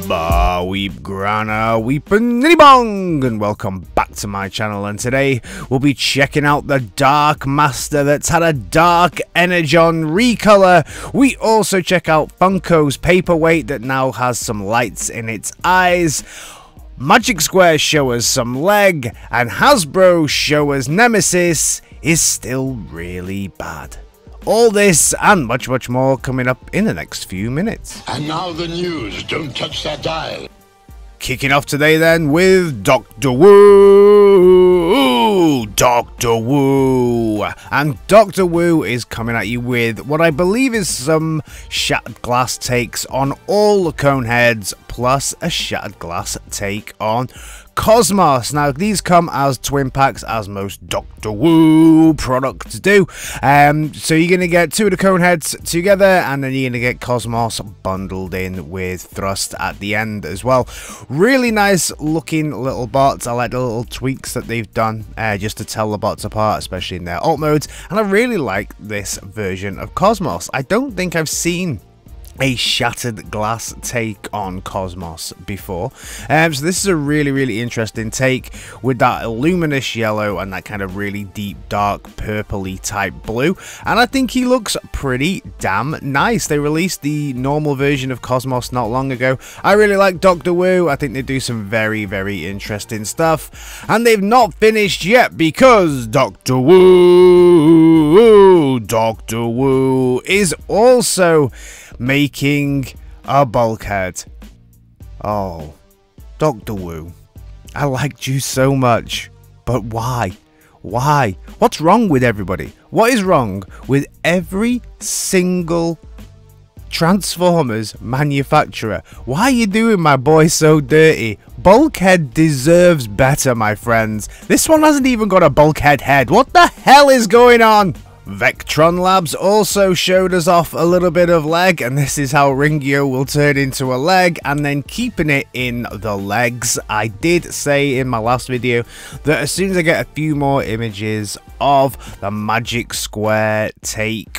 Ba weep grana weepin' bong, and welcome back to my channel. And today we'll be checking out the Dark Master that's had a dark energon recolor. We also check out Funko's paperweight that now has some lights in its eyes. Magisquare show us some leg, and Hasbro show us Nemesis is still really bad. All this and much, much more coming up in the next few minutes. And now the news. Don't touch that dial. Kicking off today then with Dr. Wu. Dr. Wu. And Dr. Wu is coming at you with what I believe is some shattered glass takes on all the coneheads, plus a shattered glass take on Cosmos. Now these come as twin packs, as most Dr. Wu products do. So you're going to get two of the coneheads together, and then you're going to get Cosmos bundled in with Thrust at the end as well. Really nice looking little bots. I like the little tweaks that they've done just to tell the bots apart, especially in their alt modes. And I really like this version of Cosmos. I don't think I've seen a shattered glass take on Cosmos before, so this is a really interesting take with that luminous yellow and that kind of really deep dark purpley type blue, and I think he looks pretty damn nice. They released the normal version of Cosmos not long ago. I really like Dr. Wu. I think they do some very interesting stuff, and they've not finished yet because Dr. Wu is also making a Bulkhead. Oh, Dr. Wu, I liked you so much, but why? Why? What's wrong with everybody? What is wrong with every single Transformers manufacturer? Why are you doing my boy so dirty? Bulkhead deserves better, my friends. This one hasn't even got a Bulkhead head. What the hell is going on? Vectron Labs also showed us off a little bit of leg, and this is how Ringio will turn into a leg, and then keeping it in the legs. I did say in my last video that as soon as I get a few more images of the Magisquare take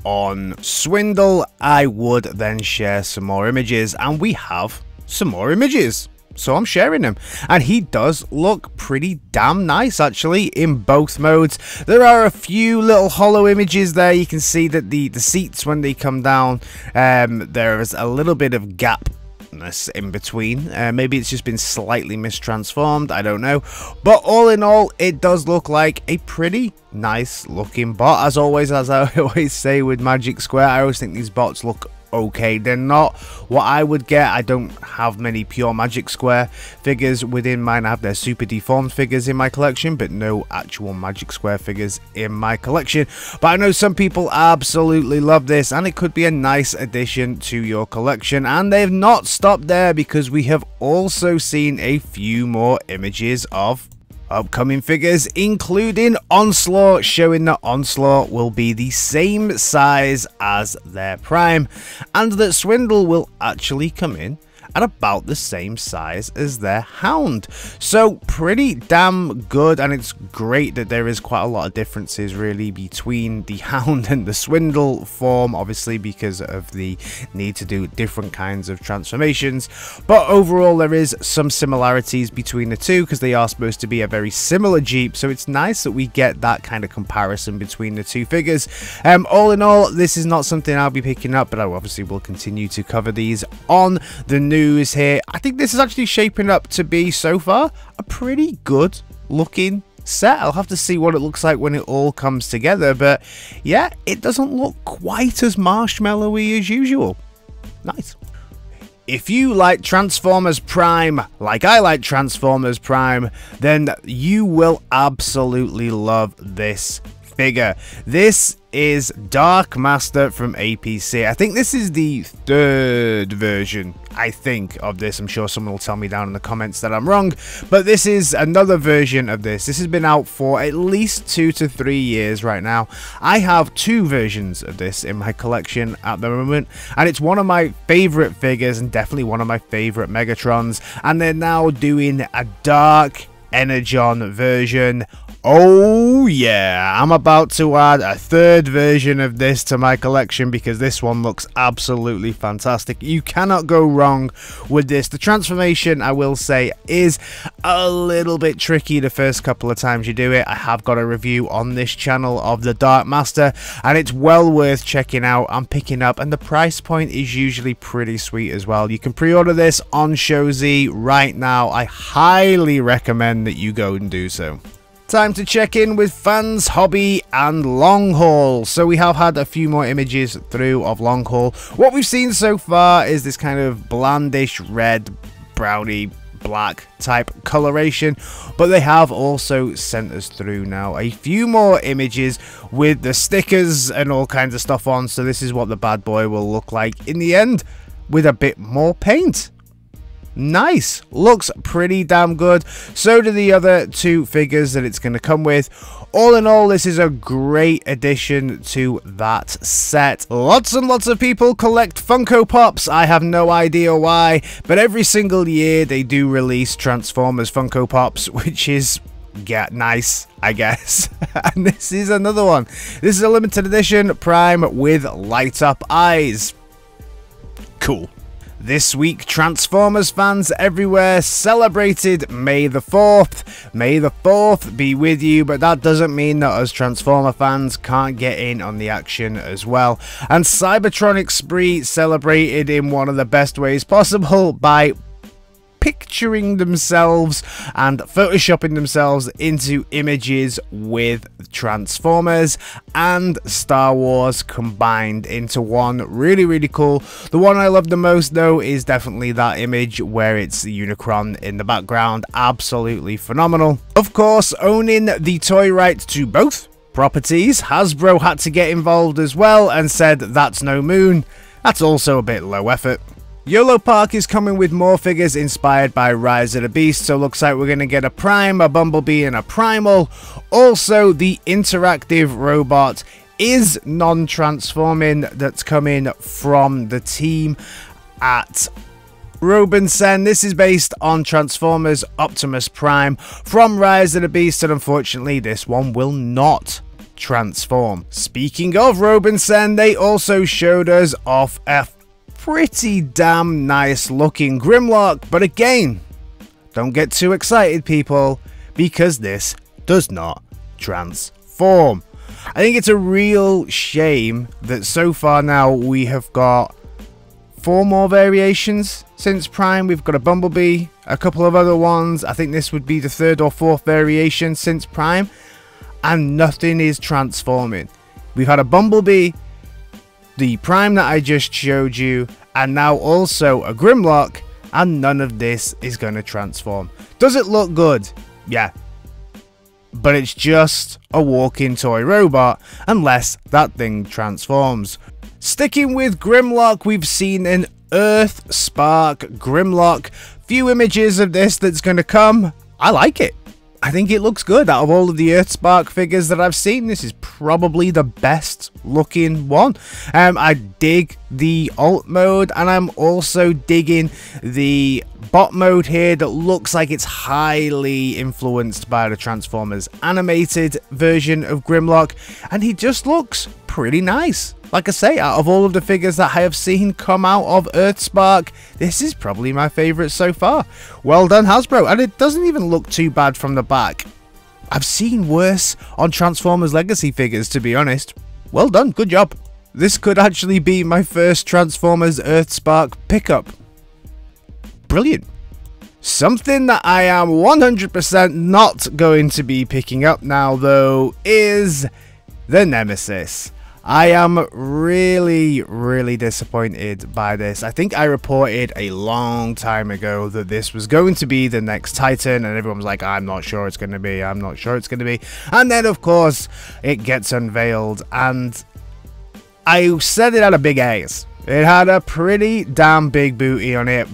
on Swindle, I would then share some more images, and we have some more images. So I'm sharing him, and he does look pretty damn nice actually in both modes. There are a few little hollow images there. You can see that the seats, when they come down, there is a little bit of gapness in between. Maybe it's just been slightly mistransformed, I don't know, but all in all it does look like a pretty nice looking bot. As always, as I always say with Magisquare, I always think these bots look okay. They're not what I would get. I don't have many pure Magisquare figures within mine. I have their super deformed figures in my collection, but no actual Magisquare figures in my collection. But I know some people absolutely love this, and it could be a nice addition to your collection. And they've not stopped there, because we have also seen a few more images of upcoming figures, including Onslaught, showing that Onslaught will be the same size as their Prime, and that Swindle will actually come in at about the same size as their Hound. So pretty damn good, and it's great that there is quite a lot of differences really between the Hound and the Swindle form, obviously because of the need to do different kinds of transformations, but overall there is some similarities between the two because they are supposed to be a very similar Jeep. So it's nice that we get that kind of comparison between the two figures. All in all, this is not something I'll be picking up, but I obviously will continue to cover these on the news here. I think this is actually shaping up to be, so far, a pretty good looking set. I'll have to see what it looks like when it all comes together, but yeah, it doesn't look quite as marshmallowy as usual. Nice. If you like Transformers Prime, like I like Transformers Prime, then you will absolutely love this figure. This is Dark Master from APC. I think this is the third version, I think, of this. I'm sure someone will tell me down in the comments that I'm wrong, but this is another version of this. This has been out for at least 2 to 3 years right now. I have 2 versions of this in my collection at the moment, and it's one of my favorite figures and definitely one of my favorite Megatrons, and they're now doing a dark energon version Oh yeah, I'm about to add a third version of this to my collection because this one looks absolutely fantastic. You cannot go wrong with this. The transformation, I will say, is a little bit tricky the first couple of times you do it. I have got a review on this channel of the Dark Master, and it's well worth checking out and picking up, and the price point is usually pretty sweet as well. You can pre-order this on Shozi right now. I highly recommend that you go and do so. Time to check in with Fanshobbie and Longhaul. So we have had a few more images through of Longhaul. What we've seen so far is this kind of blandish red, browny, black type coloration, but they have also sent us through now a few more images with the stickers and all kinds of stuff on. So this is what the bad boy will look like in the end with a bit more paint. Nice, looks pretty damn good. So do the other two figures that it's going to come with. All in all, this is a great addition to that set. Lots and lots of people collect Funko Pops. I have no idea why, but every single year they do release Transformers Funko Pops, which is, yeah, nice, I guess. And this is another one. This is a limited edition Prime with light up eyes. Cool. This week, Transformers fans everywhere celebrated May the 4th. May the 4th be with you, but that doesn't mean that us Transformer fans can't get in on the action as well. And Cybertronic Spree celebrated in one of the best ways possible by picturing themselves and photoshopping themselves into images with Transformers and Star Wars combined into one. Really, really cool. The one I love the most though is definitely that image where it's the Unicron in the background. Absolutely phenomenal. Of course, owning the toy rights to both properties, Hasbro had to get involved as well and said that's no moon. That's also a bit low effort. YOLO Park is coming with more figures inspired by Rise of the Beasts, so looks like we're going to get a Prime, a Bumblebee, and a Primal. Also, the interactive robot is non-transforming that's coming from the team at Robosen. This is based on Transformers Optimus Prime from Rise of the Beasts, and unfortunately this one will not transform. Speaking of Robosen, they also showed us off a pretty damn nice looking Grimlock, but again, don't get too excited people, because this does not transform. I think it's a real shame that so far now we have got 4 more variations since Prime. We've got a Bumblebee, a couple of other ones. I think this would be the 3rd or 4th variation since Prime, and nothing is transforming. We've had a Bumblebee, the Prime that I just showed you, and now also a Grimlock, and none of this is going to transform. Does it look good? Yeah. But it's just a walking toy robot, unless that thing transforms. Sticking with Grimlock, we've seen an Earthspark Grimlock. Few images of this that's going to come. I like it. I think it looks good. Out of all of the Earthspark figures that I've seen, this is probably the best looking one. I dig the alt mode, and I'm also digging the bot mode here that looks like it's highly influenced by the Transformers animated version of Grimlock, and he just looks pretty nice. Like I say, out of all of the figures that I have seen come out of Earthspark, this is probably my favourite so far. Well done, Hasbro, and it doesn't even look too bad from the back. I've seen worse on Transformers Legacy figures, to be honest. Well done, good job. This could actually be my first Transformers Earthspark pickup. Brilliant. Something that I am 100% not going to be picking up now, though, is the Nemesis. I am really disappointed by this. I think I reported a long time ago that this was going to be the next Titan, and everyone was like, I'm not sure it's going to be, I'm not sure it's going to be. And then, of course, it gets unveiled, and I said it had a big ace. It had a pretty damn big booty on it,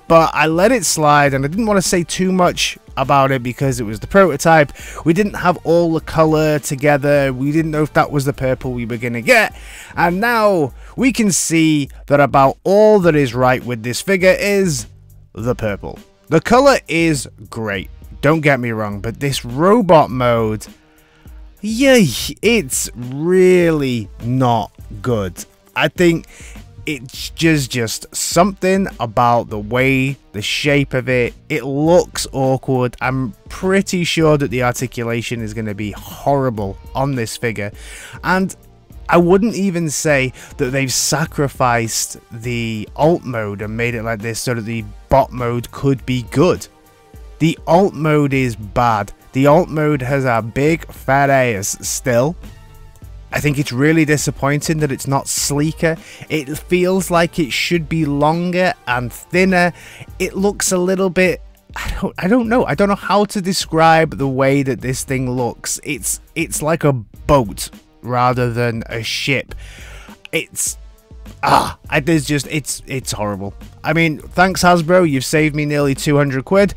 but I let it slide, and I didn't want to say too much about it because it was the prototype. We didn't have all the color together. We didn't know if that was the purple we were gonna get, and now we can see that about all that is right with this figure is the purple. The color is great. don't get me wrong, but this robot mode, yeah, it's really not good. I think it's just something about the way, the shape of it, it looks awkward. I'm pretty sure that the articulation is going to be horrible on this figure, and I wouldn't even say that they've sacrificed the alt mode and made it like this so that the bot mode could be good. The alt mode is bad. The alt mode has a big fat ass still. I think it's really disappointing that it's not sleeker. It feels like it should be longer and thinner. It looks a little bit, I don't know how to describe the way that this thing looks. It's like a boat rather than a ship. It's horrible. I mean, thanks Hasbro, you've saved me nearly 200 quid,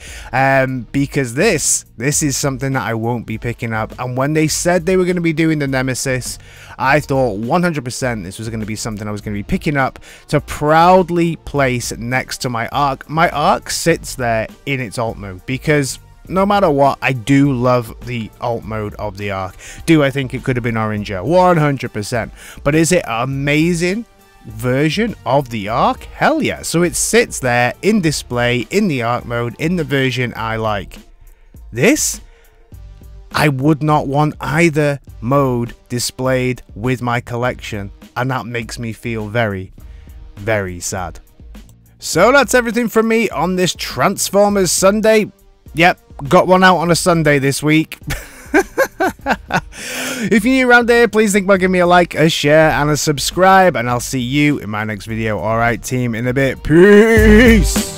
because this is something that I won't be picking up. And when they said they were going to be doing the Nemesis, I thought 100% this was going to be something I was going to be picking up to proudly place next to my Arc. My Arc sits there in its alt mode because no matter what, I do love the alt mode of the Arc. Do I think it could have been oranger? 100%. But is it amazing version of the Arc? Hell yeah. So it sits there in display in the Arc mode in the version I like. This, I would not want either mode displayed with my collection, and that makes me feel very, very sad. So that's everything from me on this Transformers Sunday. Yep, got one out on a Sunday this week. If you're new around here, please think about giving me a like, a share, and a subscribe, and I'll see you in my next video. Alright team, in a bit. Peace!